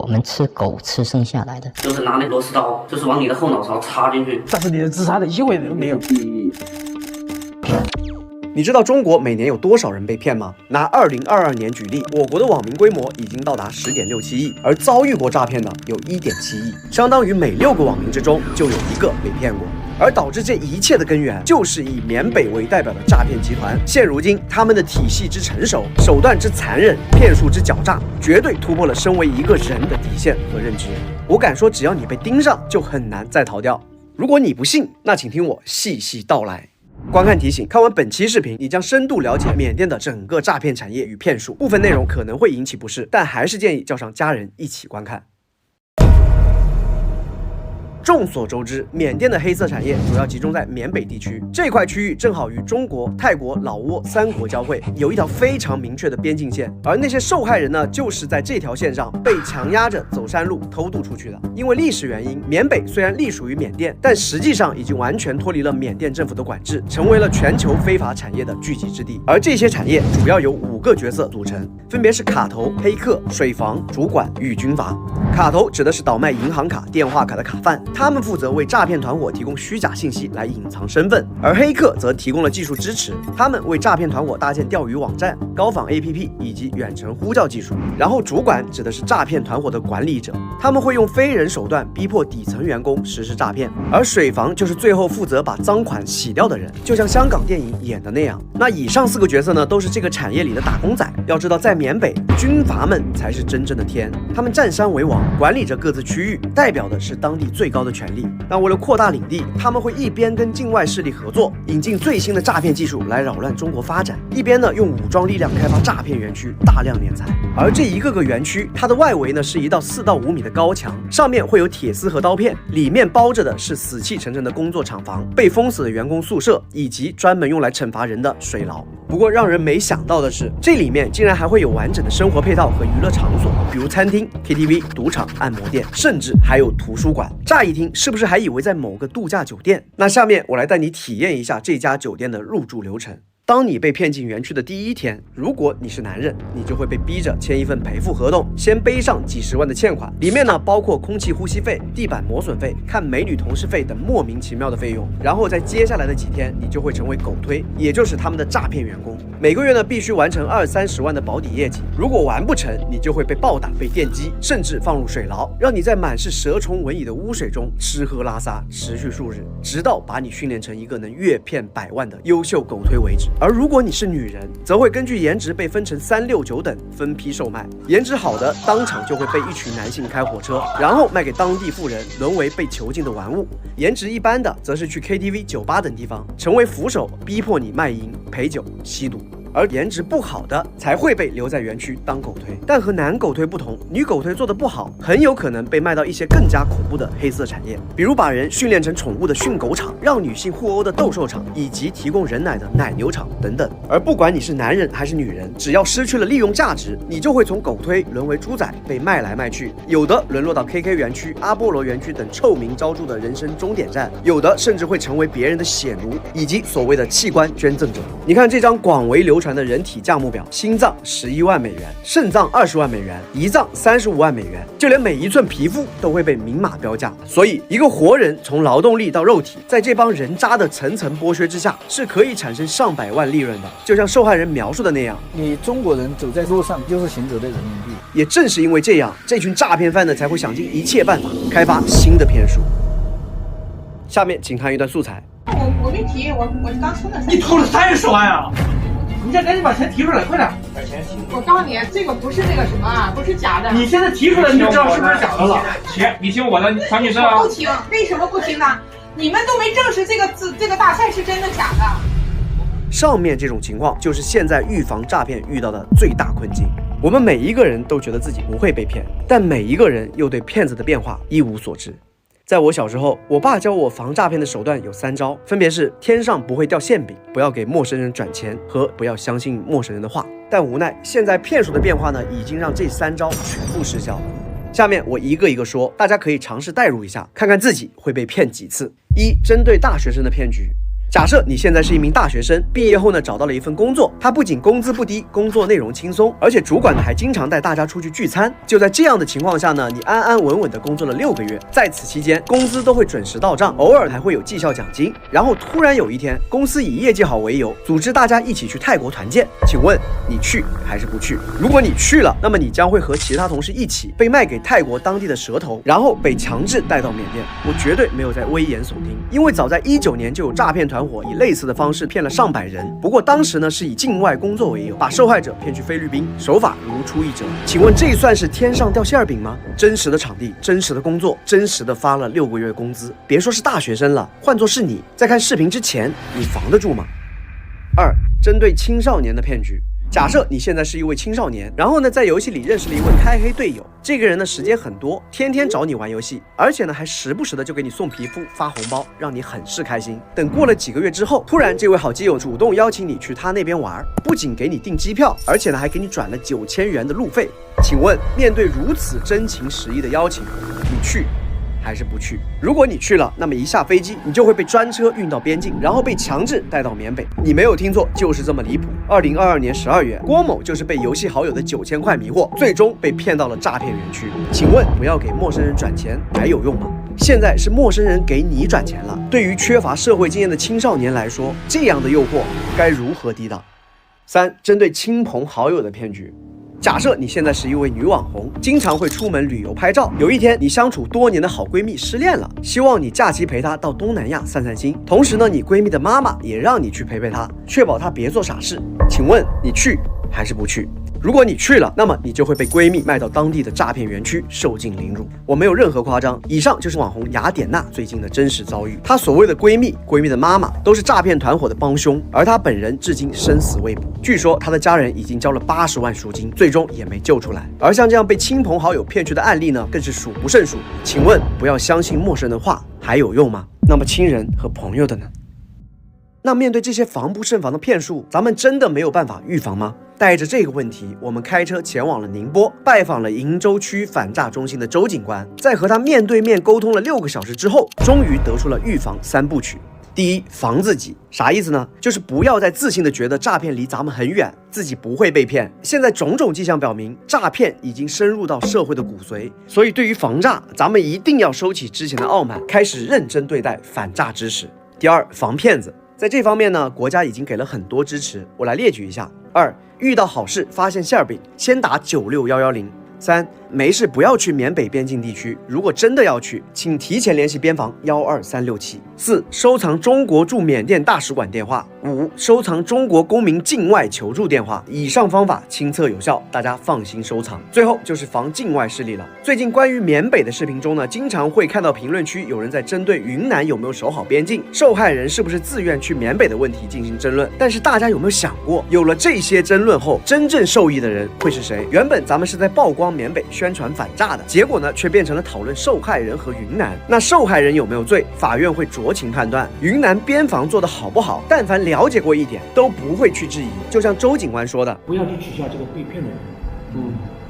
我们吃狗吃剩下来的，就是拿那螺丝刀，就是往你的后脑勺插进去，但是连自杀的机会都没有。你知道中国每年有多少人被骗吗？拿2022年举例，我国的网民规模已经到达10.67亿，而遭遇过诈骗的有1.7亿，相当于每6个网民之中就有1个被骗过。而导致这一切的根源，就是以缅北为代表的诈骗集团。现如今，他们的体系之成熟，手段之残忍，骗术之狡诈，绝对突破了身为一个人的底线和认知。我敢说，只要你被盯上，就很难再逃掉。如果你不信，那请听我细细道来。观看提醒：看完本期视频，你将深度了解缅甸的整个诈骗产业与骗术，部分内容可能会引起不适，但还是建议叫上家人一起观看。众所周知，缅甸的黑色产业主要集中在缅北地区，这块区域正好与中国、泰国、老挝3国交汇，有一条非常明确的边境线。而那些受害人呢，就是在这条线上被强压着走山路偷渡出去的。因为历史原因，缅北虽然隶属于缅甸，但实际上已经完全脱离了缅甸政府的管制，成为了全球非法产业的聚集之地。而这些产业主要由5个角色组成，分别是卡头、黑客、水房、主管与军阀。卡头指的是倒卖银行卡、电话卡的卡贩，他们负责为诈骗团伙提供虚假信息来隐藏身份，而黑客则提供了技术支持，他们为诈骗团伙搭建钓鱼网站、高仿 APP 以及远程呼叫技术。然后主管指的是诈骗团伙的管理者，他们会用非人手段逼迫底层员工实施诈骗，而水房就是最后负责把赃款洗掉的人，就像香港电影演的那样。那以上4个角色呢，都是这个产业里的打工仔。要知道，在缅北，军阀们才是真正的天，他们占山为王，管理着各自区域，代表的是当地最高的权力。但为了扩大领地，他们会一边跟境外势力合作，引进最新的诈骗技术来扰乱中国发展，一边呢用武装力量开发诈骗园区，大量敛财。而这一个个园区，它的外围呢是一道4到5米的高墙，上面会有铁丝和刀片，里面包着的是死气沉沉的工作厂房、被封死的员工宿舍，以及专门用来惩罚人的水牢。不过让人没想到的是，这里面竟然还会有完整的生活配套和娱乐场所，比如餐厅、KTV、赌场、按摩店，甚至还有图书馆。乍一听，是不是还以为在某个度假酒店？那下面我来带你体验一下这家酒店的入住流程。当你被骗进园区的第1天，如果你是男人，你就会被逼着签一份赔付合同，先背上几十万的欠款，里面呢包括空气呼吸费、地板磨损费、看美女同事费等莫名其妙的费用。然后在接下来的几天，你就会成为狗推，也就是他们的诈骗员工。每个月呢必须完成20-30万的保底业绩，如果完不成，你就会被暴打、被电击，甚至放入水牢，让你在满是蛇虫蚊蚁的污水中吃喝拉撒，持续数日，直到把你训练成一个能月骗100万的优秀狗推为止。而如果你是女人，则会根据颜值被分成3、6、9等分批售卖。颜值好的当场就会被一群男性开火车，然后卖给当地富人，沦为被囚禁的玩物。颜值一般的，则是去 KTV、酒吧等地方，成为扶手，逼迫你卖淫、陪酒、吸毒。而颜值不好的才会被留在园区当狗推。但和男狗推不同，女狗推做的不好，很有可能被卖到一些更加恐怖的黑色产业，比如把人训练成宠物的训狗场，让女性互殴的斗兽场，以及提供人奶的奶牛场等等。而不管你是男人还是女人，只要失去了利用价值，你就会从狗推沦为猪仔，被卖来卖去。有的沦落到 KK 园区、阿波罗园区等臭名昭著的人生终点站，有的甚至会成为别人的血奴，以及所谓的器官捐赠者。你看这张广为流传的人体价目表，心脏11万美元，肾脏20万美元，胰脏35万美元，就连每一寸皮肤都会被明码标价。所以一个活人从劳动力到肉体，在这帮人渣的层层剥削之下，是可以产生上百万利润的。就像受害人描述的那样，你中国人走在路上就是行走的人民币。也正是因为这样，这群诈骗犯呢才会想尽一切办法开发新的骗术。下面请看一段素材。我没提，我刚充的。你偷了30万啊！你现在赶紧把钱提出来，快点！把钱提。我告诉你，这个不是那个什么啊，不是假的。你现在提出来，你就知道是不是假的了。你听我的，唐女士啊。不听，为什么不听呢？你们都没证实这个大赛是真的假的。上面这种情况就是现在预防诈骗遇到的最大困境。我们每一个人都觉得自己不会被骗，但每一个人又对骗子的变化一无所知。在我小时候，我爸教我防诈骗的手段有3招，分别是天上不会掉馅饼、不要给陌生人转钱和不要相信陌生人的话。但无奈现在骗术的变化呢，已经让这3招全部失效了。下面我一个一个说，大家可以尝试代入一下，看看自己会被骗几次。1、针对大学生的骗局。假设你现在是一名大学生，毕业后呢找到了一份工作，他不仅工资不低，工作内容轻松，而且主管呢还经常带大家出去聚餐。就在这样的情况下呢，你安安稳稳的工作了6个月，在此期间工资都会准时到账，偶尔还会有绩效奖金。然后突然有一天，公司以业绩好为由，组织大家一起去泰国团建，请问你去还是不去？如果你去了，那么你将会和其他同事一起被卖给泰国当地的蛇头，然后被强制带到缅甸。我绝对没有在危言耸听，因为早在19年就有诈骗团伙以类似的方式骗了上百人，不过当时呢是以境外工作为由，把受害者骗去菲律宾，手法如出一辙。请问这算是天上掉馅饼吗？真实的场地，真实的工作，真实的发了6个月工资，别说是大学生了，换作是你，在看视频之前，你防得住吗？2. 针对青少年的骗局。假设你现在是一位青少年，然后呢，在游戏里认识了一位开黑队友，这个人呢时间很多，天天找你玩游戏，而且呢还时不时的就给你送皮肤、发红包，让你很是开心。等过了几个月之后，突然这位好基友主动邀请你去他那边玩，不仅给你订机票，而且呢还给你转了9000元的路费。请问，面对如此真情实意的邀请，你去还是不去？如果你去了，那么一下飞机，你就会被专车运到边境，然后被强制带到缅北。你没有听错，就是这么离谱。2022年12月，郭某就是被游戏好友的9000块迷惑，最终被骗到了诈骗园区。请问，不要给陌生人转钱还有用吗？现在是陌生人给你转钱了，对于缺乏社会经验的青少年来说，这样的诱惑该如何抵挡？3. 针对亲朋好友的骗局。假设你现在是一位女网红，经常会出门旅游拍照。有一天，你相处多年的好闺蜜失恋了，希望你假期陪她到东南亚散散心。同时呢，你闺蜜的妈妈也让你去陪陪她，确保她别做傻事。请问你去还是不去？如果你去了，那么你就会被闺蜜卖到当地的诈骗园区，受尽凌辱。我没有任何夸张，以上就是网红雅典娜最近的真实遭遇。她所谓的闺蜜的妈妈都是诈骗团伙的帮凶，而她本人至今生死未卜。据说她的家人已经交了80万赎金，最终也没救出来。而像这样被亲朋好友骗去的案例呢，更是数不胜数。请问，不要相信陌生人的话还有用吗？那么亲人和朋友的呢？那面对这些防不胜防的骗术，咱们真的没有办法预防吗？带着这个问题，我们开车前往了宁波，拜访了鄞州区反诈中心的周警官。在和他面对面沟通了6个小时之后，终于得出了预防3部曲。第一，防自己。啥意思呢？就是不要再自信的觉得诈骗离咱们很远，自己不会被骗。现在种种迹象表明，诈骗已经深入到社会的骨髓，所以对于防诈，咱们一定要收起之前的傲慢，开始认真对待反诈知识。第二，防骗子。在这方面呢，国家已经给了很多支持，我来列举一下。2. 遇到好事发现馅饼，先打96110。3. 没事不要去缅北边境地区，如果真的要去，请提前联系边防12367。4. 收藏中国驻缅甸大使馆电话。5. 收藏中国公民境外求助电话。以上方法亲测有效，大家放心收藏。最后就是防境外势力了。最近关于缅北的视频中呢，经常会看到评论区有人在针对云南有没有守好边境，受害人是不是自愿去缅北的问题进行争论。但是大家有没有想过，有了这些争论后，真正受益的人会是谁？原本咱们是在曝光缅北宣传反诈的，结果呢却变成了讨论受害人和云南。那受害人有没有罪，法院会酌情判断。云南边防做得好不好，但凡了解过一点都不会去质疑。就像周警官说的，不要去取笑这个被骗的人，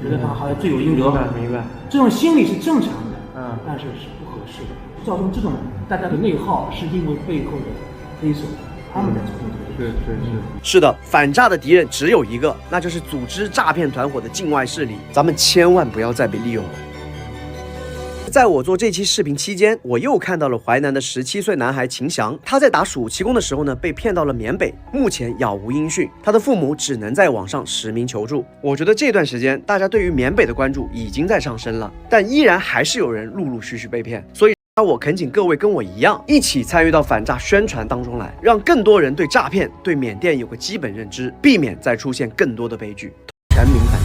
觉得他好像罪有应得，明白。这种心理是正常的，但是是不合适的。造成这种大家的内耗，是因为背后的黑手他们在操纵这个。是的，反诈的敌人只有一个，那就是组织诈骗团伙的境外势力。咱们千万不要再被利用了。在我做这期视频期间，我又看到了淮南的17岁男孩秦翔，他在打暑期工的时候呢，被骗到了缅北，目前杳无音讯，他的父母只能在网上实名求助。我觉得这段时间大家对于缅北的关注已经在上升了，但依然还是有人陆陆续续被骗，所以我恳请各位跟我一样，一起参与到反诈宣传当中来，让更多人对诈骗、对缅甸有个基本认知，避免再出现更多的悲剧。全民反诈。